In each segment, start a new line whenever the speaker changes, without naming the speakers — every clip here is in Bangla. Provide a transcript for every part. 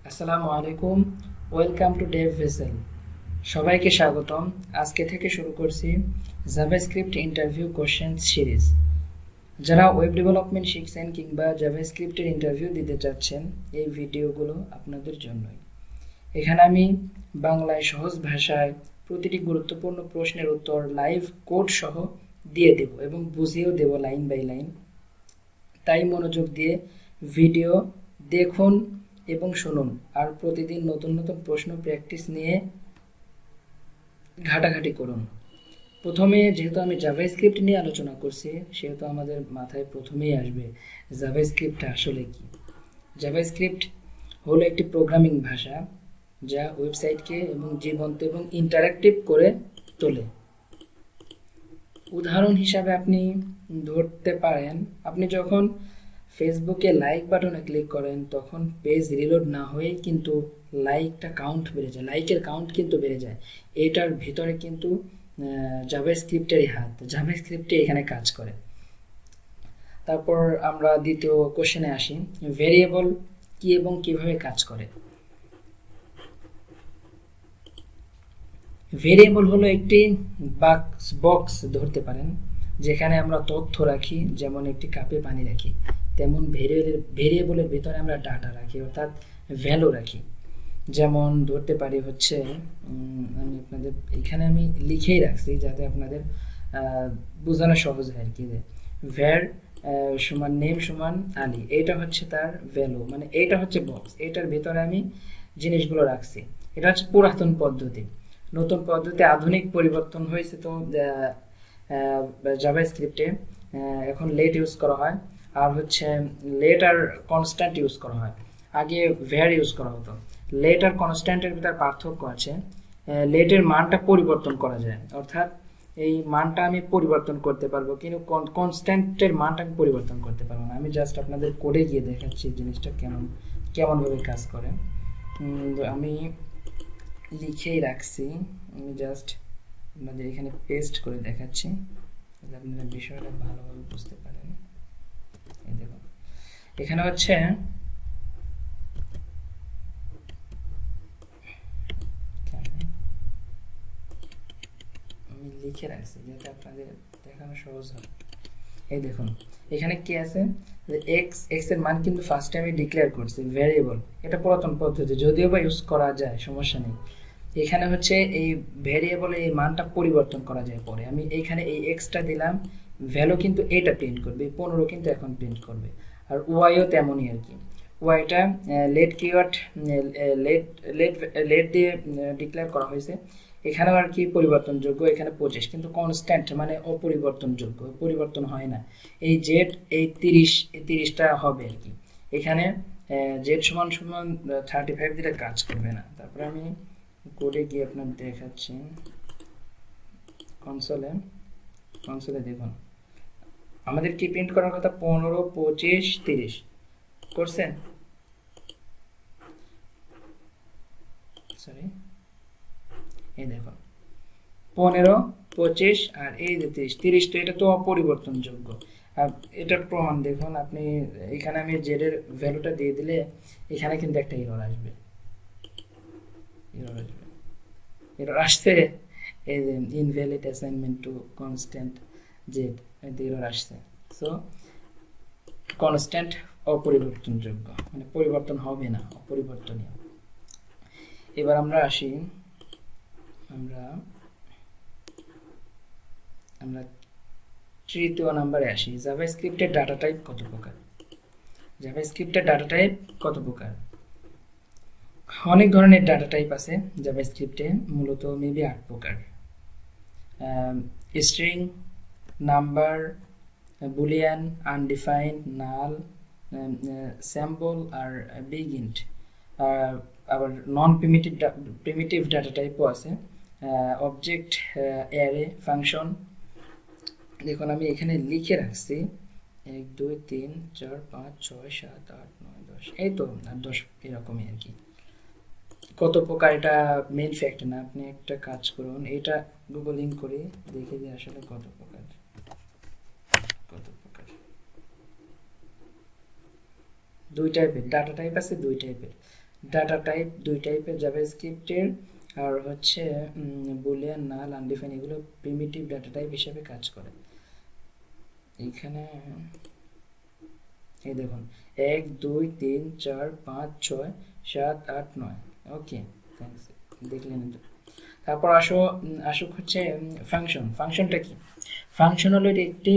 আসসালামু আলাইকুম। Welcome to Dave vessel. সবাইকে স্বাগতম। আজকে থেকে শুরু করছি জাভাস্ক্রিপ্ট ইন্টারভিউ কোশ্চেন সিরিজ। যারা ওয়েব ডেভেলপমেন্ট শিখছেন কিংবা জাভাস্ক্রিপ্টের ইন্টারভিউ দিতে চাচ্ছেন, এই ভিডিওগুলো আপনাদের জন্যই। এখানে আমি বাংলায় সহজ ভাষায় প্রতিটি গুরুত্বপূর্ণ প্রশ্নের উত্তর লাইভ কোড সহ দিয়ে দেব এবং বুঝিয়েও দেব লাইন বাই লাইন। তাই মনোযোগ দিয়ে ভিডিও দেখুন এবং শুনুন, আর প্রতিদিন নতুন নতুন প্রশ্ন প্র্যাকটিস নিয়ে ঘাটাঘাটি করুন। প্রথমে যেহেতু আমি জাভাস্ক্রিপ্ট নিয়ে আলোচনা করছি, সেহেতু আমাদের মাথায় প্রথমেই আসবে জাভাস্ক্রিপ্ট আসলে কি। জাভাস্ক্রিপ্ট হলো একটি প্রোগ্রামিং ভাষা যা ওয়েবসাইটকে এবং জীবন্ত এবং ইন্টারেক্টিভ করে তোলে। উদাহরণ হিসাবে আপনি ধরতে পারেন, আপনি যখন ফেসবুকে লাইক বাটনে ক্লিক করেন তখন পেজ রিলোড না হয়ে কিন্তু লাইকটা কাউন্ট বেড়ে যায়, লাইকের কাউন্ট কিন্তু বেড়ে যায়। এটার ভিতরে কিন্তু জাভাস্ক্রিপ্টেরই হাত, জাভাস্ক্রিপ্টে এখানে কাজ করে। তারপর আমরা দ্বিতীয় কোশ্চেনে আসি, ভেরিয়েবল কি এবং কিভাবে কাজ করে। ভেরিয়েবল হলো একটি বক্স ধরতে পারেন, যেখানে আমরা তথ্য রাখি, যেমন একটি কাপে পানি রাখি, তেমন ভেরিয়েবলের ভিতরে আমরা ডাটা রাখি, অর্থাৎ ভ্যালু রাখি। যেমন ধরতে পারি হচ্ছে, আমি আপনাদের এখানে আমি লিখেই রাখছি যাতে আপনাদের বোঝানো সহজ হয় আর কি। ভ্যার সমান নেম সমান আলী, এটা হচ্ছে তার ভ্যালু, মানে এইটা হচ্ছে বক্স, এটার ভিতরে আমি জিনিসগুলো রাখছি। এটা হচ্ছে পুরাতন পদ্ধতি। নতুন পদ্ধতি আধুনিক পরিবর্তন হয়েছে, তো জাভাস্ক্রিপ্টে এখন লেট ইউজ করা হয়, আর হচ্ছে লেট আর কনস্ট্যান্ট ইউজ করা হয়। আগে ভ্যার ইউজ করা হতো। লেট আর কনস্ট্যান্টের ভিতর পার্থক্য আছে। লেটের মানটা পরিবর্তন করা যায়, অর্থাৎ এই মানটা আমি পরিবর্তন করতে পারবো, কিন্তু কনস্ট্যান্টের মানটা আমি পরিবর্তন করতে পারবো না। আমি জাস্ট আপনাদের কোডে গিয়ে দেখাচ্ছি জিনিসটা কেমনভাবে কাজ করে। আমি লিখেই রাখছি, আমি জাস্ট আপনাদের এখানে পেস্ট করে দেখাচ্ছি যাতে আপনারা বিষয়টা ভালোভাবে বুঝতে পারেন। এই দেখুন, এখানে হচ্ছে আমি লিখে রাখছি যাতে আপনাদের দেখানো সহজ হয়। এই দেখুন, এখানে কি আছে, যে এক্স এর মান কিন্তু ফার্স্ট আমি ডিক্লেয়ার করছি ভ্যারিয়েবল। এটা পুরাতন পদ্ধতি, যদিও বা ইউজ করা যায়, সমস্যা নেই। এখানে হচ্ছে এই ভ্যারিয়েবলে এই মানটা পরিবর্তন করা যায় পরে। আমি এইখানে এই এক্সটা দিলাম, ভ্যালু কিন্তু এটা প্রিন্ট করবে, 15 কিন্তু এখন প্রিন্ট করবে। আর ওয়াইও তেমনই আর কি। ওয়াইটা let keyword, let let let দিয়ে ডিক্লেয়ার করা হয়েছে। এখানেও আর কি পরিবর্তনযোগ্য, এখানে 25, কিন্তু কনস্ট্যান্ট মানে অপরিবর্তনযোগ্য, পরিবর্তন হয় না। এই জেড এই 30টা হবে আর কি। এখানে জেড সমান সমান 35 দিলে কাজ করবে না। তারপরে আমি কোডে গিয়ে আপনার দেখাচ্ছি। কনসোলে দেখুন, আমাদের কি প্রিন্ট করার কথা, 15, 25, 30 করছেন, সরি, এই দেখুন 15, 25 আর এই যে 30, তো এটা তো অপরিবর্তনযোগ্য। আর এটার প্রমাণ দেখুন আপনি, এখানে আমি জেডের ভ্যালুটা দিয়ে দিলে এখানে কিন্তু একটা এরর আসবে, এরর আসছে। এই যে invalid assignment to constant Z, error আসছে। সো কনস্ট্যান্ট অপরিবর্তনযোগ্য, মানে পরিবর্তন হবে না, অপরিবর্তনীয়। এবার আমরা আসি, আমরা তৃতীয় নাম্বারে আসি, জাভাস্ক্রিপ্টের ডাটা টাইপ কত প্রকার। জাভাস্ক্রিপ্টের ডাটা টাইপ কত প্রকার? অনেক ধরনের ডাটা টাইপ আছে জাভাস্ক্রিপ্টে, মূলত মেবি 8 প্রকার। স্ট্রিং, নাম্বার, বুলিয়ান, আনডিফাইন্ড, নাল, স্যাম্পল আর বিগ ইন্ট। আবার নন প্রিমিটিভ ডাটা টাইপও আছে, অবজেক্ট, অ্যারে, ফাংশন। দেখুন আমি এখানে লিখে রাখছি 1, 2, 3, 4, 5, 6, 7, 8, 9, 10, এই তো আর 10 এরকমই আর কি। কত প্রকার এটা মেন ফ্যাক্ট না, আপনি একটা কাজ করুন, এটা গুগলিং করে দেখে যে আসলে কত প্রকার। দুই টাইপের ডাটা টাইপ আছে, দুই টাইপের। ডাটা টাইপ দুই টাইপের জাভাস্ক্রিপ্টের, আর হচ্ছে বুলিয়ান, নাল, আনডিফাইন, এগুলো প্রিমিটিভ ডাটা টাইপ হিসেবে কাজ করে। এখানে এই দেখুন 1 2 3 4 5 6 7 8 9। ওকে, থ্যাংকস, দেখলেন এটা। তারপর আসুক হচ্ছে ফাংশন। ফাংশনটা কি? ফাংশন হলো একটি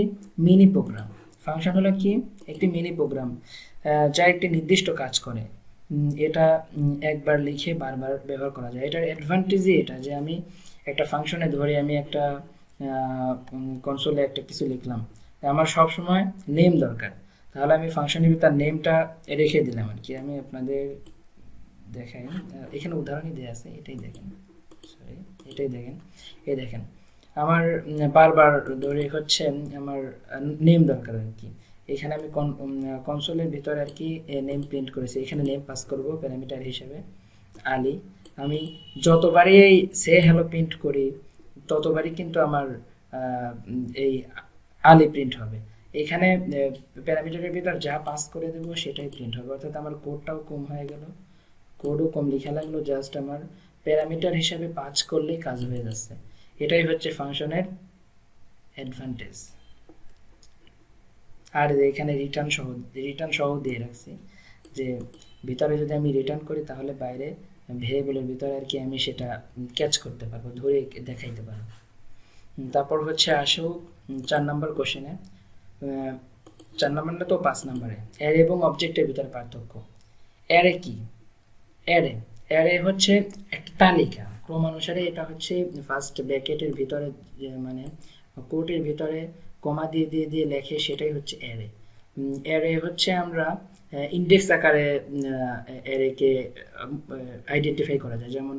মিনি প্রোগ্রাম। ফাংশন হলো কি? একটি মিনি প্রোগ্রাম যা একটি নির্দিষ্ট কাজ করে। এটা একবার লিখে বারবার ব্যবহার করা যায়। এটার অ্যাডভান্টেজই এটা যে আমি একটা ফাংশনে ধরে আমি একটা কনসোলে একটা কিছু লিখলাম, আমার সব সময় নেম দরকার, তাহলে আমি ফাংশনের ভিতর নেমটা রেখে দিলাম আর কি। আমি আপনাদের দেখাই, এখানে উদাহরণই দেওয়া আছে, এটাই দেখেন, সরি এটাই দেখেন, এই দেখেন আমার বারবার ধরে হচ্ছে আমার নেম দরকার আর কি। এখানে আমি কনসোলের ভিতরে আর কি নেম প্রিন্ট করেছি, এখানে নেম পাস করব প্যারামিটার হিসেবে আলী। আমি যতবারই এই সে হ্যালো প্রিন্ট করি ততবারই কিন্তু আমার এই আলী প্রিন্ট হবে। এখানে প্যারামিটারের ভিতর যা পাস করে দেবো সেটাই প্রিন্ট হবে, অর্থাৎ আমার কোডটাও কম হয়ে গেল, কোডও কম লেখা লাগলো, জাস্ট আমার প্যারামিটার হিসেবে পাস করলেই কাজ হয়ে যাচ্ছে। এটাই হচ্ছে ফাংশনের অ্যাডভান্টেজ। আর এখানে রিটার্ন সহ দিয়ে রাখছি, যে ভিতরে যদি আমি রিটার্ন করি তাহলে বাইরে ভেরিয়েবলের ভিতরে আর কি আমি সেটা ক্যাচ করতে পারবো, ধরে দেখাইতে পারবো। তারপর হচ্ছে আসুক 4 নম্বর কোশ্চেনে। 4 নম্বরটা তো 5 নম্বরে, অ্যারে এবং অবজেক্টের ভিতরে পার্থক্য। অ্যারে কি? অ্যারে হচ্ছে একটা তালিকা, ক্রমানুসারে। এটা হচ্ছে ফার্স্ট ব্র্যাকেটের ভিতরে মানে কোটের ভিতরে কমা দিয়ে দিয়ে দিয়ে লেখে, সেটাই হচ্ছে অ্যারে। অ্যারে হচ্ছে আমরা ইন্ডেক্স আকারে অ্যারেকে আইডেন্টিফাই করা যায়। যেমন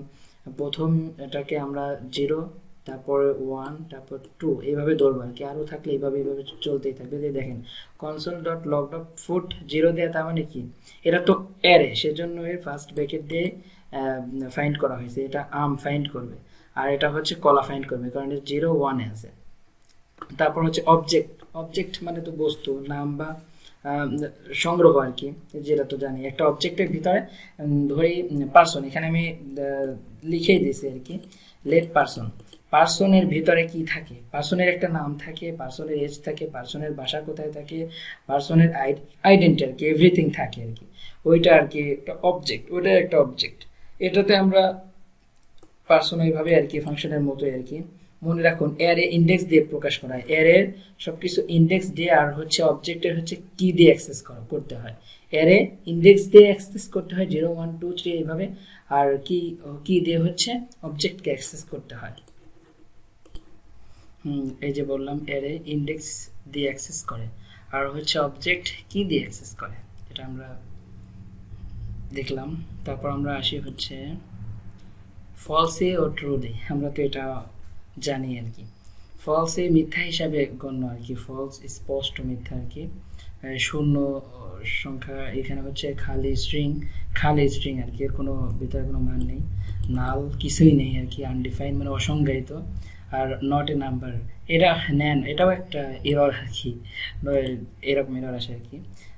প্রথম এটাকে আমরা 0, তারপর 1, তারপর 2, এইভাবে ধরবো আর কি। আরও থাকলে এইভাবে চলতেই থাকবে। যে দেখেন console.log.foot 0 দেওয়া, তার মানে কি? এটা তো অ্যারে, সেজন্য এর ফার্স্ট ব্র্যাকেট দিয়ে ফাইন্ড করা হয়েছে। এটা ফাইন্ড করবে, আর এটা হচ্ছে কলা ফাইন্ড করবে, কারণ এটা 0 1 এ আছে। তারপর হচ্ছে অবজেক্ট মানে তো বস্তু, নাম বা সংগ্রহ আর কি, যেটা তো জানি। একটা অবজেক্টের ভিতরে ধরি পার্সন, এখানে আমি লিখেই দিয়েছি আর কি, লেট পার্সন। পার্সনের ভিতরে কি থাকে? পার্সনের একটা নাম থাকে, পার্সনের এজ থাকে, পার্সনের বাসা কোথায় থাকে, পার্সনের আইডেন্টি আর কি, এভরিথিং থাকে আর কি। ওইটা আর কি একটা অবজেক্ট, ওইটা একটা অবজেক্ট। এটাতে আমরা পার্সন ওইভাবে আর কি ফাংশনের মতোই আর কি। মনে রাখুন অ্যারে ইন্ডেক্স দিয়ে প্রকাশ করা হয়, অ্যারের সবকিছু ইন্ডেক্স দিয়ে, আর হচ্ছে অবজেক্টের হচ্ছে কি দিয়ে অ্যাক্সেস করতে হয়। অ্যারে ইন্ডেক্স দিয়ে অ্যাক্সেস করতে হয় 0 1 2 3 এইভাবে, আর কি দিয়ে হচ্ছে অবজেক্টকে অ্যাক্সেস করতে হয়। এই যে বললাম অ্যারে ইন্ডেক্স দিয়ে অ্যাক্সেস করে, আর হচ্ছে অবজেক্ট কি দিয়ে অ্যাক্সেস করে, এটা আমরা দেখলাম। তারপর আমরা আসি হচ্ছে ফলসে ও ট্রুতে। আমরা তো এটা জানি আর কি। ফলসে মিথ্যা হিসাবে গণ্য আর কি, ফলস স্পষ্ট মিথ্যা আর কি। শূন্য সংখ্যা, এখানে হচ্ছে খালি স্ট্রিং আর কি, এর কোনো ভিতরে কোনো মান নেই। নাল কিছুই নেই আর কি, আনডিফাইন মানে অসংজ্ঞায়িত। আর নট এ নাম্বার, এটা নেন, এটাও একটা এরর আর কি, এরকম এরর আসে আর কি।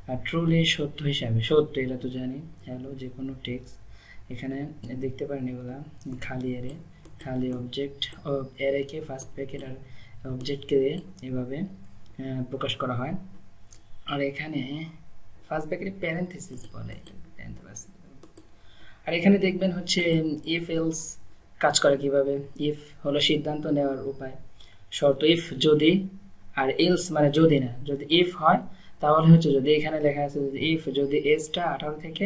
আর ট্রুলি সত্য হিসাবে, সত্য এটা তো জানি। হ্যালো যে কোনো টেক্সট, এখানে দেখতে পারেন এগুলা খালি অ্যারে, খালি অবজেক্ট, অ্যারেকে ফার্স্ট ব্র্যাকেট আর অবজেক্টকে এভাবে প্রকাশ করা হয়। আর এখানে ফার্স্ট ব্র্যাকেটে প্যারেনথেসিস বলে, আর এখানে দেখবেন হচ্ছে ইফ এলস কাজ করে কিভাবে। ইফ হলো সিদ্ধান্ত নেওয়ার উপায়, শর্ত ইফ যদি, আর এলস মানে যদি না। যদি ইফ হয় তাহলে হচ্ছে, যদি এখানে লেখা আছে ইফ যদি এজটা 18 থেকে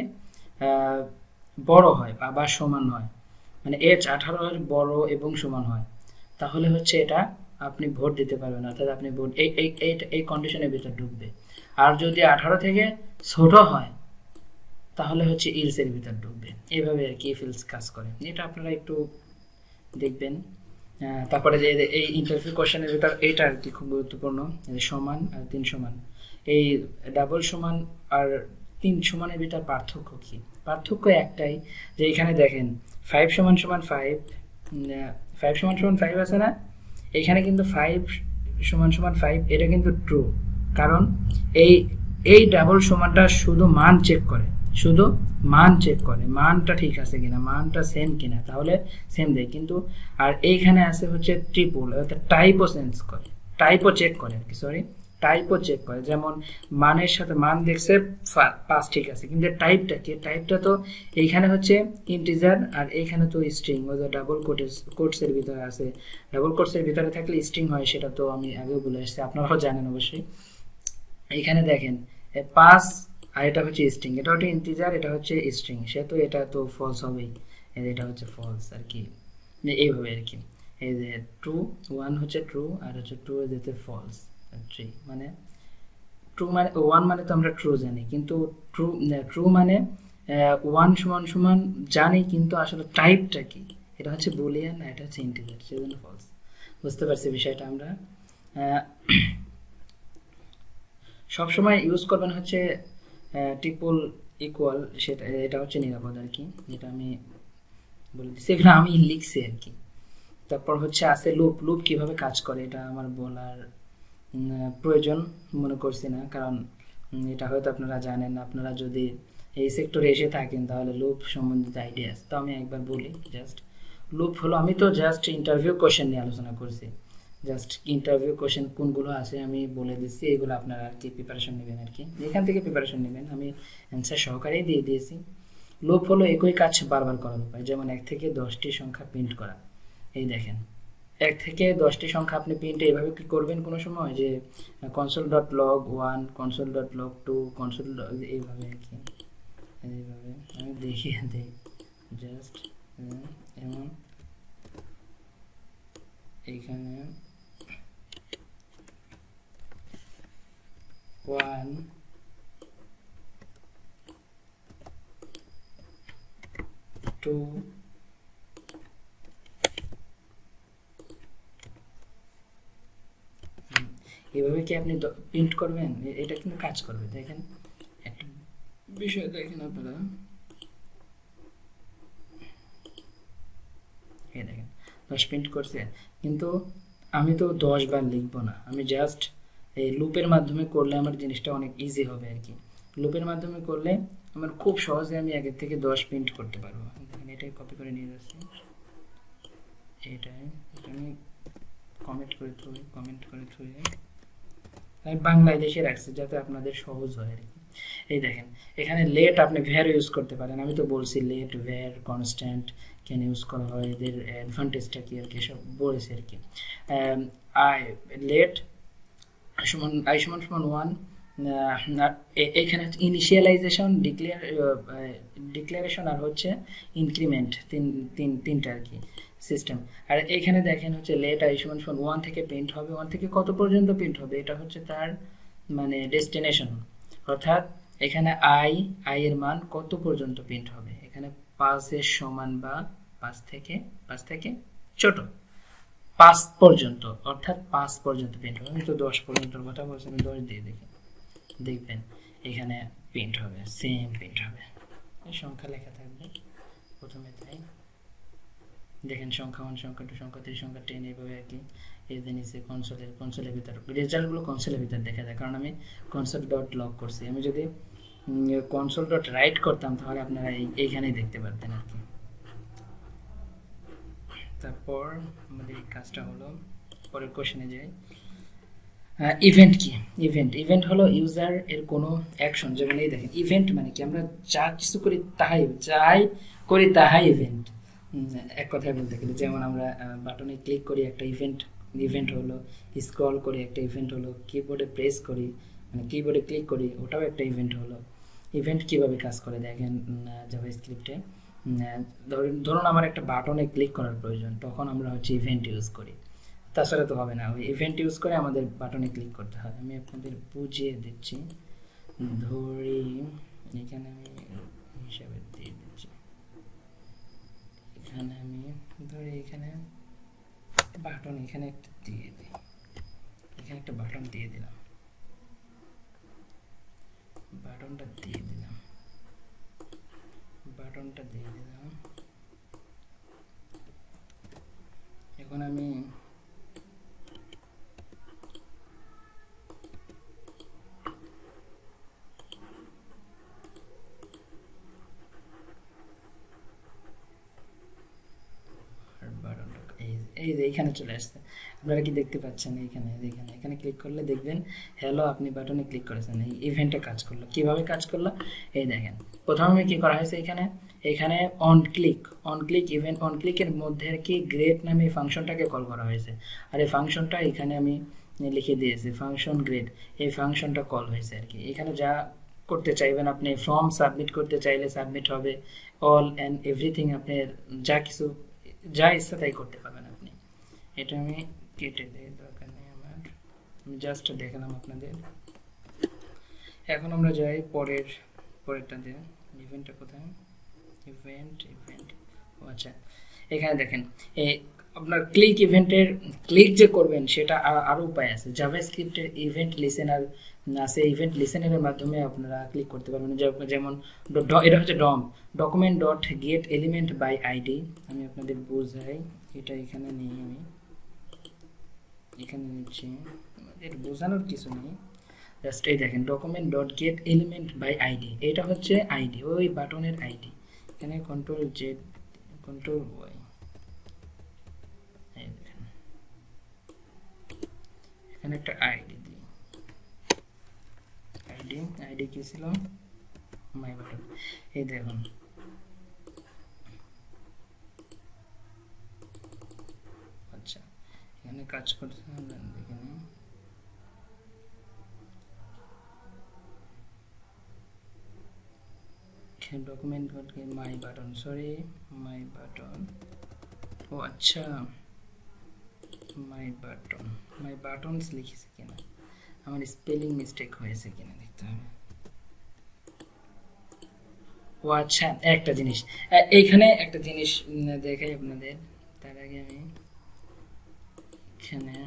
বড় হয় বা সমান হয়, মানে এজ 18 এর বড় এবং সমান হয়, তাহলে হচ্ছে এটা আপনি ভোট দিতে পারবেন, অর্থাৎ আপনি ভোট এই কন্ডিশনের ভিতর ঢুকবে। আর যদি 18 থেকে ছোট হয় তাহলে হচ্ছে ইলস এর ভিতর ঢুকবে। এইভাবে আর কি ইফ কাজ করে, এটা আপনারা একটু দেখবেন। তারপরে যে এই ইন্টারভিউ কোশ্চেনের ভিতর এইটা আর কি খুব গুরুত্বপূর্ণ, সমান আর 3 সমান। এই ডাবল সমান আর 3 সমানের ভিতর পার্থক্য কি? পার্থক্য একটাই, যে এখানে দেখেন 5 সমান সমান 5, 5 সমান সমান 5 আছে না, এখানে কিন্তু 5 সমান সমান 5 এটা কিন্তু ট্রু, কারণ এই ডাবল সমানটা শুধু মান চেক করে, শুধু মান চেক করে, মানটা ঠিক আছে কিনা, মানটা সেম কিনা, তাহলে সেম দেয়। কিন্তু আর এইখানে আছে হচ্ছে ট্রিপল, অর্থাৎ টাইপও চেঞ্জ করে, টাইপও চেক করে আর কি, সরি টাইপও চেক করে। যেমন মানের সাথে মান দেখছে 5 ঠিক আছে, কিন্তু টাইপটা কি, টাইপটা তো এইখানে হচ্ছে ইন্টিজার আর এইখানে তো স্ট্রিং, ওই যে ডাবল কোটসের ভিতরে আছে। ডাবল কোটসের ভিতরে থাকলে স্ট্রিং হয়, সেটা তো আমি আগেও বলে এসেছি, আপনারাও জানেন অবশ্যই। এইখানে দেখেন 5 আর এটা হচ্ছে স্ট্রিং, এটা হচ্ছে ইন্টিজার, এটা হচ্ছে স্ট্রিং, সেহেতু এটা তো ফলস হবেই, এটা হচ্ছে ফলস আর কি, এইভাবে আর কি। এই যে ট্রু, 1 হচ্ছে ট্রু আর হচ্ছে 2 যেতে ফলস, 3 মানে ট্রু মানে 1 মানে তো আমরা ট্রু জানি, কিন্তু ট্রু মানে 1 সমান সমান জানি, কিন্তু আসলে টাইপটা কি, এটা হচ্ছে বুলিয়ান আর এটা হচ্ছে ইন্টিজার, সেজন্য ফলস। বুঝতে পারছি বিষয়টা আমরা। সবসময় ইউজ করবেন হচ্ছে ট্রিপল ইকুয়াল, সেটা এটা হচ্ছে নিরাপদ আর কি, যেটা আমি বলে দিচ্ছি, এখানে আমি লিখছি আর কি। তারপর হচ্ছে আছে লুপ। লুপ কিভাবে কাজ করে এটা আমার বলার প্রয়োজন মনে করছি না, কারণ এটা হয়তো আপনারা জানেন। আপনারা যদি এই সেক্টরে এসে থাকেন তাহলে লুপ সম্বন্ধিত আইডিয়া আছে, তো আমি একবার বলি জাস্ট। লুপ হলো, আমি তো জাস্ট ইন্টারভিউ কোশ্চেন নিয়ে আলোচনা করছি, জাস্ট ইন্টারভিউ কোশ্চেন কোনগুলো আছে আমি বলে দিচ্ছি, এগুলো আপনারা আর কি প্রিপারেশন নেবেন আর কি, এখান থেকে প্রিপারেশন নেবেন, আমি অ্যান্সার সহকারেই দিয়ে দিয়েছি। লুপ হলো একই কাজ বারবার করার উপায়, যেমন 1 থেকে 10টি সংখ্যা প্রিন্ট করা। এই দেখেন 1 থেকে 10টি সংখ্যা আপনি প্রিন্ট এইভাবে কি করবেন কোনো সময়, যে console.log1 console.log2 console, এইভাবে আর কি, এইভাবে আমি দেখিয়ে দিই জাস্ট। এমন এইখানে 1 2 এইভাবে কি আপনি প্রিন্ট করবেন, এটা কিন্তু কাজ করবে। দেখেন একটা বিষয় দেখেন আপনারা, এই দেখেন 10 প্রিন্ট করছে, কিন্তু আমি তো 10 বার লিখবো না, আমি জাস্ট এই লুপের মাধ্যমে করলে আমার জিনিসটা অনেক ইজি হবে আর কি। লুপের মাধ্যমে করলে আমার খুব সহজে আমি 1 থেকে 10 প্রিন্ট করতে পারবো। দেখেন এটাই কপি করে নিয়ে যাচ্ছি, এটাই আমি কমেন্ট করে থুয়ে আমি বাংলায় লিখে রাখছি যাতে আপনাদের সহজ হয় আর কি। এই দেখেন এখানে লেট আপনি ভ্যার ইউজ করতে পারেন, আমি তো বলছি লেট ভ্যার কনস্ট্যান্ট কেন ইউজ করা হয়, এদের অ্যাডভান্টেজটা কি আর কি সব বলেছি আর কি। আই লেট সমান সমান 1, এইখানে ইনিশিয়ালাইজেশন, ডিক্লারেশন আর হচ্ছে ইনক্রিমেন্ট, তিনটা আর কি সিস্টেম। আর এখানে দেখেন হচ্ছে লেট আই সমান সমান 1 থেকে প্রিন্ট হবে, 1 থেকে কত পর্যন্ত প্রিন্ট হবে, এটা হচ্ছে তার মানে ডেস্টিনেশন, অর্থাৎ এখানে আই এর মান কত পর্যন্ত প্রিন্ট হবে, এখানে 5 এর সমান বা 5 থেকে ছোট 5 পর্যন্ত, অর্থাৎ 5 পর্যন্ত প্রিন্ট হবে। আমি তো 10 পর্যন্ত কথা বলছি, আমি 10 দিয়ে দেখবেন এখানে প্রিন্ট হবে, সেম প্রিন্ট হবে, সংখ্যা লেখা থাকবে প্রথমে, তাই দেখেন সংখ্যা 1 সংখ্যা 2 সংখ্যা 3 সংখ্যা 10 এইভাবে আর কি। এই যে নিচে কনসোলের ভিতর রেজাল্টগুলো কনসোলের ভিতর দেখা যায়, কারণ আমি console.log করছি। আমি যদি console.write করতাম তাহলে আপনারা এইখানেই দেখতে পারতেন আর কি। তারপর আমাদের কাজটা হলো, পরের কোশ্চেনে যাই। ইভেন্ট কি? ইভেন্ট হলো ইউজার এর কোনো অ্যাকশন, যেমন এই দেখেন ইভেন্ট মানে কি, আমরা যা কিছু করি তাহাই ইভেন্ট। এক কথায় বলতে গেলে যেমন আমরা বাটনে ক্লিক করি একটা ইভেন্ট হলো, স্ক্রল করি একটা ইভেন্ট হলো, কিবোর্ডে প্রেস করি মানে কিবোর্ডে ক্লিক করি ওটাও একটা ইভেন্ট হলো। ইভেন্ট কিভাবে কাজ করে দেখেন জাভাস্ক্রিপ্টে, ধরুন আমার একটা বাটনে ক্লিক করার প্রয়োজন, তখন আমরা হচ্ছে ইভেন্ট ইউজ করি, তাছাড়া তো হবে না, ওই ইভেন্ট ইউজ করে আমাদের বাটনে ক্লিক করতে হয়। আমি আপনাদের বুঝিয়ে দিচ্ছি, ধরি এখানে আমি হিসাবে দিয়ে দিচ্ছি, এখানে আমি ধরি এখানে বাটন এখানে একটা দিয়ে দিই, এখানে একটা বাটন দিয়ে দিলাম, বাটনটা দিয়ে দিলাম, এখন আমি এই যে এখানে চলে আসছে, আপনারা কি দেখতে পাচ্ছেন? এখানে এখানে এখানে ক্লিক করলে দেখবেন হ্যালো আপনি বাটনে ক্লিক করেছেন, এই ইভেন্টে কাজ করলো। কিভাবে কাজ করলো এই দেখেন, প্রথমে কি করা হয়েছে এখানে, এখানে অন ক্লিক ইভেন্ট অন ক্লিকের মধ্যে আর কি গ্রেড নামে এই ফাংশনটাকে কল করা হয়েছে। আর এই ফাংশনটা এখানে আমি লিখে দিয়েছি ফাংশন গ্রেড, এই ফাংশনটা কল হয়েছে আর কি। এখানে যা করতে চাইবেন আপনি, ফর্ম সাবমিট করতে চাইলে সাবমিট হবে, অল অ্যান্ড এভরিথিং আপনি যা কিছু যা ইচ্ছা তাই করতে পারবেন আপনি। এটা আমি কেটে দিই, দরকার নেই আমার, আমি জাস্ট দেখালাম আপনাদের। এখন আমরা যাই পরেরটাতে। ইভেন্টটা কোথায়, ইভেন্ট ও আচ্ছা, এখানে দেখেন এই আপনার ক্লিক ইভেন্টের ক্লিক যে করবেন সেটা আরও উপায় আছে। জাভাস্ক্রিপ্টের ইভেন্ট লিসেনার আছে, ইভেন্ট লিসেনারের মাধ্যমে আপনারা ক্লিক করতে পারবেন। যেমন এটা হচ্ছে document dot get element by ID. আমি আপনাদের বোঝাই, এটা এখানে নেই, আমি এখানে নিচ্ছি, এটা বোঝানোর কিছু নেই, জাস্ট এই দেখেন document dot get element by ID, এটা হচ্ছে আইডি, ওই বাটনের আইডি। এখানে কন্ট্রোল জেড কন্ট্রোল ওয়াই, এখানে একটা আইডি দিই, আইডি কি ছিল, মাই বাটন। এই দেখুন আচ্ছা এখানে কাজ করছে, এখানে document my button, sorry my button, ও আচ্ছা মাই বাটনস লিখেছি কিনা, আমার স্পেলিং মিস্টেক হয়েছে কিনা দেখতে হবে। ও আচ্ছা একটা জিনিস, এইখানে একটা জিনিস দেখাই আপনাদের, তার আগে আমি এখানে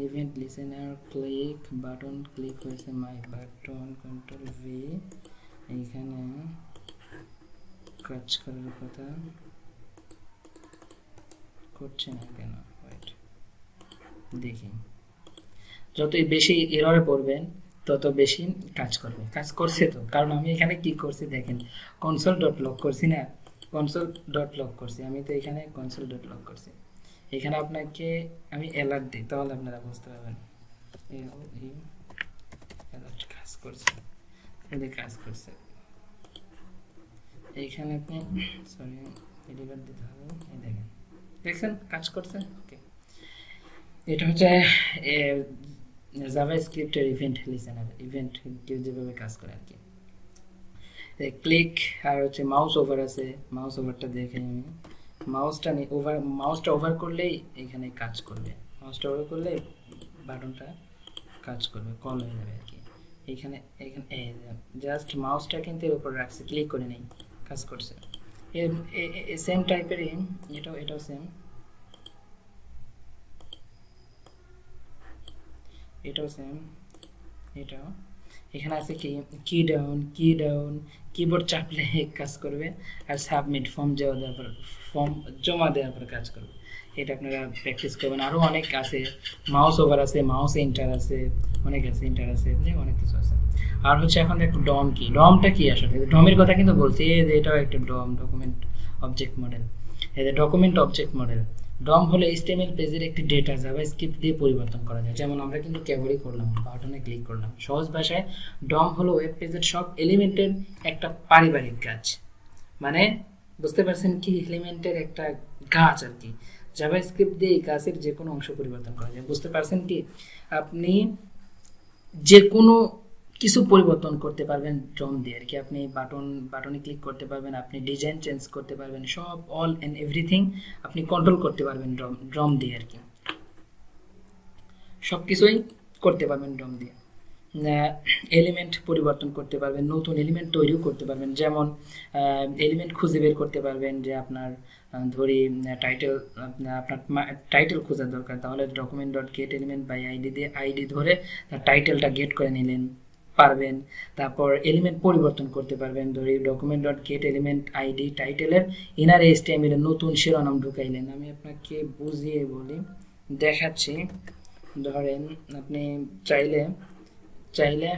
event listener click button click হয়েছে মাই বাটন, কন্ট্রোল ভি, এইখানে কাজ করার কথা করছে না কেন, ওয়েট দেখি, যতই বেশি এররে পড়বেন তত বেশি কাজ করবে। কাজ করছে তো, কারণ আমি এখানে কি করছি দেখেন, কনসোল ডট লক করছি না, কনসোল ডট লক করছি আমি, তো এখানে কনসোল ডট লক করছি। এখানে আপনাকে আমি অ্যালার্ট দিই, তাহলে আপনারা বুঝতে পারবেন অ্যালার্ট কাজ করছে, কাজ করছে। এইখানে আপনি সরি ডেলিভার দিতে হবে, এই দেখেন দেখছেন কাজ করছে। ওকে, এটা হচ্ছে জাভাস্ক্রিপ্টের ইভেন্ট লিসেনার, ইভেন্ট কেউ যেভাবে কাজ করে আর কি। ক্লিক আর হচ্ছে মাউস ওভার আছে, মাউস ওভারটা দেখে আমি মাউসটা ওভার করলেই এখানে কাজ করবে, মাউসটা ওভার করলে বাটনটা কাজ করবে, কল হয়ে যাবে আর কি। এখানে জাস্ট মাউসটা কিন্তু এর উপর রাখছে, ক্লিক করে নেই, কাজ করছে। সেম টাইপেরই এটাও সেম, এটাও সেম, এটাও এখানে আছে কি কি ডাউন কিবোর্ড চাপলে কাজ করবে, আর সাবমিট ফর্ম জমা দেওয়ার পর কাজ করবে। এটা আপনারা প্র্যাকটিস করবেন। আরও অনেক আছে, মাউস ওভার আছে, মাউস এন্টার আছে, অনেক আছে, এন্টার আছে, অনেক কিছু আছে। আর হচ্ছে এখন একটু ডমটা কি আসলে, ডমের কথা কিন্তু বলছি, এই যে এটাও একটা ডকুমেন্ট অবজেক্ট মডেল। এই যে ডকুমেন্ট অবজেক্ট মডেল, ডম হলো HTML পেজের একটি ডেটা জাভাস্ক্রিপ্ট দিয়ে পরিবর্তন করা যায়। যেমন আমরা কিন্তু কেবলই করলাম, বাটনে ক্লিক করলাম। সহজ ভাষায় ডম হলো ওয়েব পেজের সব এলিমেন্টের একটা পারিবারিক গাছ, মানে বুঝতে পারছেন কি, এলিমেন্টের একটা গাছ আর কি। জাভাস্ক্রিপ্ট দিয়ে এই গাছের যে কোনো অংশ পরিবর্তন করা যায়, বুঝতে পারছেন কি, আপনি যে কোনো কিছু পরিবর্তন করতে পারবেন ড্রম দিয়ে আর কি। আপনি বাটনে ক্লিক করতে পারবেন, আপনি ডিজাইন চেঞ্জ করতে পারবেন, সব অল অ্যান্ড এভরিথিং আপনি কন্ট্রোল করতে পারবেন ড্রম দিয়ে আর কি। সব কিছুই করতে পারবেন ড্রম দিয়ে। এলিমেন্ট পরিবর্তন করতে পারবেন, নতুন এলিমেন্ট তৈরিও করতে পারবেন। যেমন এলিমেন্ট খুঁজে বের করতে পারবেন, যে আপনার ধরি আপনার টাইটেল খোঁজার দরকার, তাহলে document dot get element by ID দিয়ে আইডি ধরে টাইটেলটা গেট করে নিলেন, পারবেন। তারপর এলিমেন্ট পরিবর্তন করতে পারবেন, ধরি document dot get element ID টাইটেলের ইনার HTML নতুন শিরোনাম ঢুকাইলেন। আমি আপনাকে বুঝিয়ে বলি, দেখাচ্ছি। ধরেন আপনি চাইলে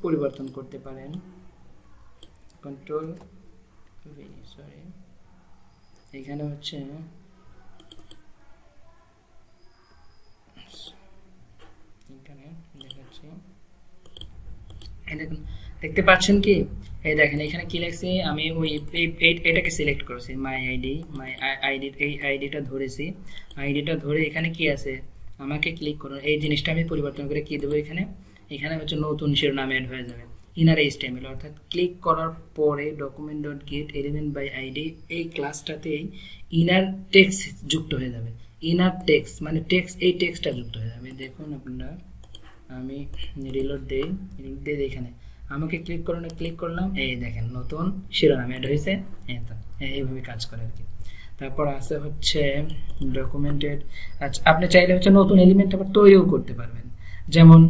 পরিবর্তন করতে পারেন, কন্ট্রোল ভি, সরি এখানে হচ্ছে এখানে দেখাচ্ছি, এই দেখুন দেখতে পাচ্ছেন কি, এই দেখেন এখানে কি লিখছি, আমি ওই এটাকে সিলেক্ট করেছি, মাই আইডি, এই আইডিটা ধরেছি, আইডিটা ধরে এখানে কি আছে আমাকে ক্লিক করুন, এই জিনিসটা আমি পরিবর্তন করে কি দেবো এখানে, এখানে হচ্ছে নতুন শিরোনাম অ্যাড হয়ে যাবে ইনার এইচটিএমএল, অর্থাৎ ক্লিক করার পরে document dot get element by ID এই ক্লাসটাতেই ইনার টেক্সট যুক্ত হয়ে যাবে, ইনার টেক্সট মানে টেক্সট, এই টেক্সটটা যুক্ত হয়ে যাবে। দেখুন আপনারা, আমি রিলোড দেই, এখানে আমাকে ক্লিক করুন, ক্লিক করলাম, এই দেখেন নতুন শিরোনাম অ্যাড হয়েছে, এইভাবে কাজ করে আর কি। তারপর আছে হচ্ছে ডকুমেন্টেড, আচ্ছা আপনি চাইলে হচ্ছে নতুন এলিমেন্ট আবার তৈরিও করতে পারবেন, যেমন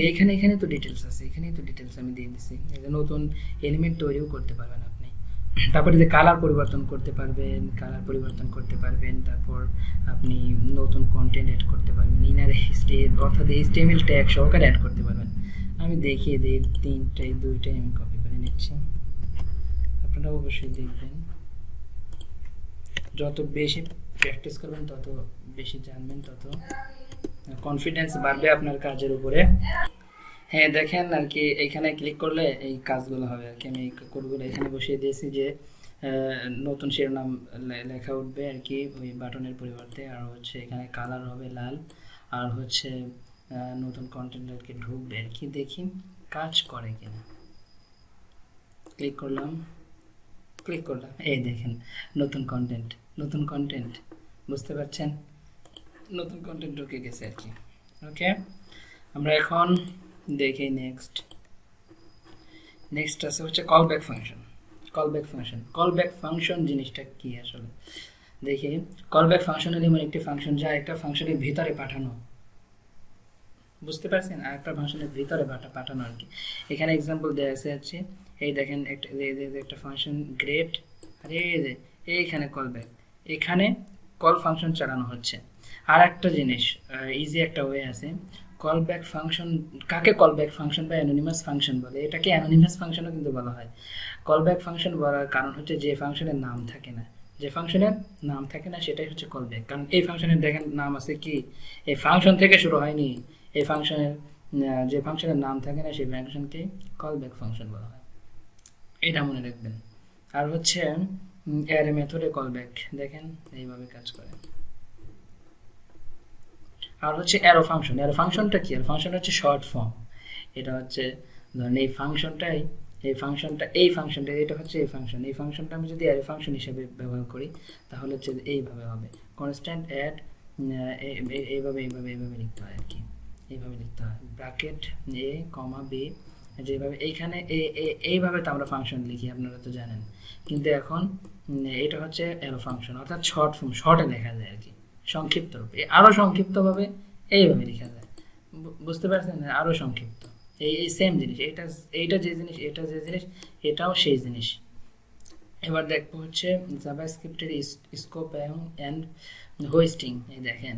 এখানে এখানে তো ডিটেলস আছে, এখানেই তো ডিটেলস আমি দিয়ে দিচ্ছি, নতুন এলিমেন্ট তৈরিও করতে পারবেন আপনি। তারপরে যে কালার পরিবর্তন করতে পারবেন, তারপর আপনি নতুন কন্টেন্ট অ্যাড করতে পারবেন, ইনার অর্থাৎ এইচটিএমএল ট্যাগ সহকারে অ্যাড করতে পারবেন। আমি দেখিয়ে দিই, দুইটাই আমি কপি করে নিচ্ছি, আপনারা অবশ্যই দেখবেন, যত বেশি প্র্যাকটিস করবেন তত বেশি জানবেন, তত কনফিডেন্স বাড়বে আপনার কাজের উপরে। হ্যাঁ দেখেন আর কি, এখানে ক্লিক করলে এই কাজগুলো হবে আর কি, আমি এই কোডগুলো এখানে বসিয়ে দিয়েছি যে নতুন শিরোনাম লেখা উঠবে আর কি ওই বাটনের পরিবর্তে, আর হচ্ছে এখানে কালার হবে লাল, আর হচ্ছে নতুন কন্টেন্ট আর কি ঢুকবে আর কি, দেখি কাজ করে কিনা। ক্লিক করলাম, এই দেখেন নতুন কন্টেন্ট, বুঝতে পারছেন, নতুন কন্টেন্ট ঢুকে গেছে আর কি। ওকে, আমরা এখন দেখি নেক্সট আছে হচ্ছে কলব্যাক ফাংশন জিনিসটা কি আসলে দেখি। কলব্যাক ফাংশন হলো এমন একটি ফাংশন যা একটা ফাংশনের ভিতরে পাঠানো, বুঝতে পারছেন, আর একটা ফাংশনের ভিতরে পাঠানো আর কি। এখানে এক্সাম্পল দেওয়া আছে, এই দেখেন একটা ফাংশন গ্রেট, আর এইখানে কলব্যাক, এখানে কল ফাংশন চালানো হচ্ছে। আর একটা জিনিস ইজি একটা ওয়ে আছে, কলব্যাক ফাংশন কাকে কলব্যাক ফাংশন বা অ্যানোনিমাস ফাংশন বলে, এটাকে অ্যানোনিমাস ফাংশনও কিন্তু বলা হয়। কলব্যাক ফাংশন বলার কারণ হচ্ছে যে ফাংশনের নাম থাকে না, সেটাই হচ্ছে কলব্যাক। কারণ এই ফাংশনের দেখেন নাম আছে কি, এই ফাংশন থেকে শুরু হয়নি, এই ফাংশনের যে ফাংশনের নাম থাকে না সেই ফাংশনকে কলব্যাক ফাংশন বলা হয়, এটা মনে রাখবেন। আর হচ্ছে অ্যারে মেথডে কলব্যাক, দেখেন এইভাবে কাজ করে। আর হচ্ছে অ্যারো ফাংশনটা কি, অ্যারো ফাংশন হচ্ছে শর্ট ফর্ম, এটা হচ্ছে ধরেন এই ফাংশনটা এটা হচ্ছে এই ফাংশনটা আমি যদি অ্যারে ফাংশন হিসেবে ব্যবহার করি তাহলে হচ্ছে এইভাবে হবে, কনস্ট্যান্ট অ্যাড, এইভাবে লিখতে হয় আর কি, এইভাবে লিখতে হয়, ব্র্যাকেট এ কমা বি, যেভাবে এইখানে এইভাবে তো আমরা ফাংশন লিখি, আপনারা তো জানেন, কিন্তু এখন এটা হচ্ছে অ্যারো ফাংশন, অর্থাৎ শর্ট ফর্ম, শর্টে লেখা যায় আর কি, সংক্ষিপ্ত রূপে, আরও সংক্ষিপ্তভাবে এইভাবে লেখা যায়, বুঝতে পারছেন, আরও সংক্ষিপ্ত, এই সেম জিনিস, এইটা যে জিনিস এটাও সেই জিনিস। এবার দেখবো হচ্ছে জাভাস্ক্রিপ্টের স্কোপ অ্যান্ড হোস্টিং, এই দেখেন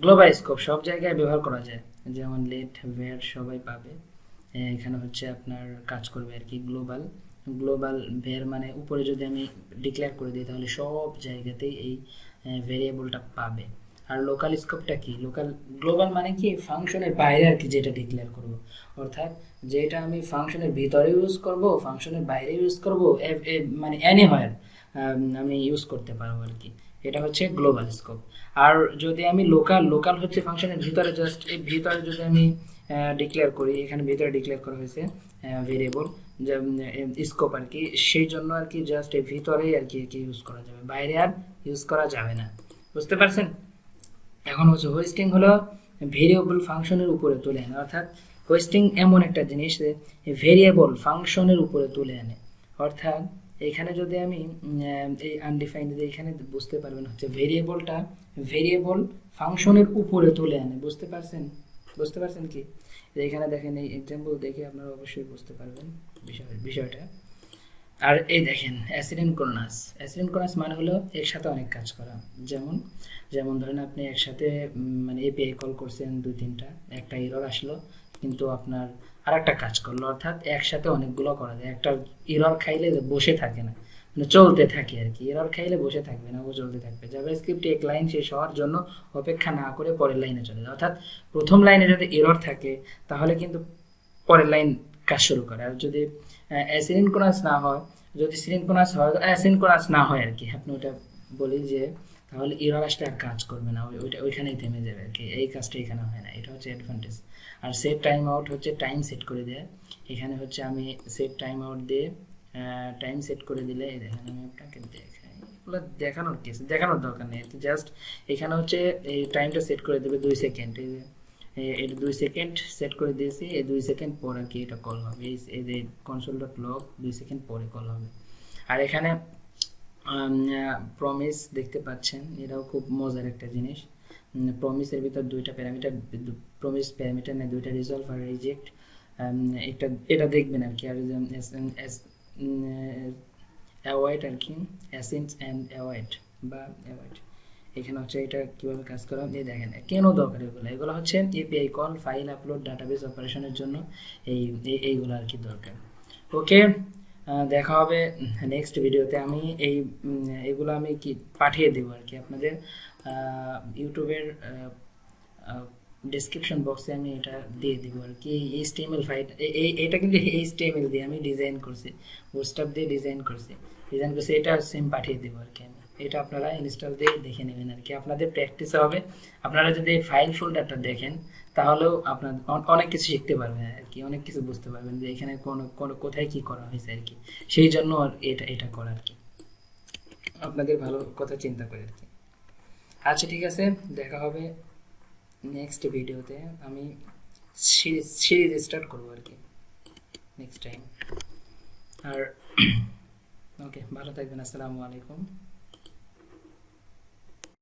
গ্লোবাল স্কোপ সব জায়গায় ব্যবহার করা যায়, যেমন লেট ভেয়ার সবাই পাবে, এখানে হচ্ছে আপনার কাজ করবে আর কি গ্লোবাল ভেয়ার, মানে উপরে যদি আমি ডিক্লেয়ার করে দিই তাহলে সব জায়গাতেই এই ভেরিয়েবলটা পাবে। আর লোকাল স্কোপটা কি, গ্লোবাল মানে কি ফাংশনের বাইরে আর কি যেটা ডিক্লেয়ার করব, অর্থাৎ যেটা আমি ফাংশনের ভিতরে ইউজ করব, ফাংশনের বাইরে ইউজ করব, মানে এনিহোয়ার আমি ইউজ করতে পারবো আর কি, এটা হচ্ছে গ্লোবাল স্কোপ। আর যদি আমি লোকাল হচ্ছে ফাংশনের ভিতরে, জাস্ট এই ভিতরে যদি আমি ডিক্লেয়ার করি, এখানে ভিতরে ডিক্লেয়ার করা হয়েছে ভেরিয়েবল স্কোপ আর কি, সেই জন্য আর কি জাস্ট এই ভিতরেই আর কি ইউজ করা যাবে, বাইরে আর ইউজ করা যাবে না, বুঝতে পারছেন। এখন হচ্ছে হোস্টিং হলো ভেরিয়েবল ফাংশনের উপরে তুলে আনে, অর্থাৎ হোস্টিং এমন একটা জিনিস যে ভেরিয়েবল ফাংশনের উপরে তুলে আনে, অর্থাৎ এখানে যদি আমি এই আনডিফাইন্ড, এখানে বুঝতে পারবেন হচ্ছে ভেরিয়েবল ফাংশনের উপরে তুলে আনে, বুঝতে পারছেন কি, এখানে দেখেন এই এক্সাম্পল দেখে আপনারা অবশ্যই বুঝতে পারবেন বিষয়টা। আর এই দেখেন অ্যাসিনক্রোনাস মানে হলো একসাথে অনেক কাজ করা, যেমন ধরেন আপনি একসাথে মানে এপিআই কল করছেন 2-3টা, একটা এরর আসলো কিন্তু আপনার আর একটা কাজ করলো, অর্থাৎ একসাথে অনেকগুলো করা যায়, একটা এরর খাইলে বসে থাকে না, মানে চলতে থাকে আর কি, এরর খাইলে বসে থাকবে না, ও চলতে থাকবে। জাভাস্ক্রিপ্টে এক লাইন শেষ হওয়ার জন্য অপেক্ষা না করে পরের লাইনে চলে যায়, অর্থাৎ প্রথম লাইনে যদি এরর থাকে তাহলে কিন্তু পরের লাইন কাজ শুরু করে। আর যদি অ্যাসিনক্রোনাস না হয়, যদি সিনক্রোনাস হয়, অ্যাসিনক্রোনাস না হয় আর কি, আপনি ওটা বলি যে তাহলে এরর আসলে আর কাজ করবে না, ওইটা ওইখানেই থেমে যাবে আর কি, এই কাজটা এখানে হয় না, এটা হচ্ছে অ্যাডভান্টেজ। আর সেট টাইম আউট হচ্ছে টাইম সেট করে দেয়, এখানে হচ্ছে আমি সেট টাইম আউট দিয়ে টাইম সেট করে দিলে এই দেখেন আমি আপনাকে দেখাই, এগুলো দেখানোর কেস দেখানোর দরকার নেই, জাস্ট এখানে হচ্ছে এই টাইমটা সেট করে দেবে 2 সেকেন্ড, এটা 2 সেকেন্ড সেট করে দিয়েছি, এই 2 সেকেন্ড পর আর কি এটা কল হবে, এই যে কনসোল ডট লগ 2 সেকেন্ড পরে কল হবে। আর এখানে প্রমিস দেখতে পাচ্ছেন, এটাও খুব মজার একটা জিনিস। প্রমিসের ভিতর দুইটা প্যারামিটার, প্রমিস প্যারামিটার নেই, দুইটা রিজলভ আর রিজেক্ট, একটা এটা দেখবেন আর কি। আর অ্যাভয়েড আর কি, অ্যাসেন্স অ্যান্ড অ্যাভয়েড বা অ্যাভয়েড, এখানে হচ্ছে এটা কীভাবে কাজ করা এই দেখেন, কেন দরকার এগুলো, এগুলো হচ্ছে API call, file upload, database অপারেশনের জন্য এইগুলো আর কি দরকার। ওকে, দেখা হবে নেক্সট ভিডিওতে। আমি এগুলো আমি কি পাঠিয়ে দেবো আর কি আপনাদের ইউটিউবের ডিসক্রিপশন বক্সে, আমি এটা দিয়ে দিব আর কি। এইচটিএমএল ফাইল, এটা কিন্তু এইচটিএমএল দিয়ে আমি ডিজাইন করছি, বুটস্ট্র্যাপ দিয়ে ডিজাইন করছি, এটা সেম পাঠিয়ে দেবো আর কি আমি। এটা আপনারা ইনস্টল দিয়ে দেখে নেবেন আর কি, আপনাদের প্র্যাকটিস হবে। আপনারা যদি ফাইল ফোল্ডারটা দেখেন তাহলেও আপনার অনেক কিছু শিখতে পারবেন আর কি, অনেক কিছু বুঝতে পারবেন যে এখানে কোথায় কি করা হয়েছে আর কি, সেই জন্য আর এটা করা আর কি, আপনাদের ভালো কথা চিন্তা করে আর কি। আচ্ছা ঠিক আছে, দেখা হবে নেক্সট ভিডিওতে। আমি সিরিজ স্টার্ট করবো আর কি নেক্সট টাইম। আর ওকে, ভালো থাকবেন, আসসালামু আলাইকুম।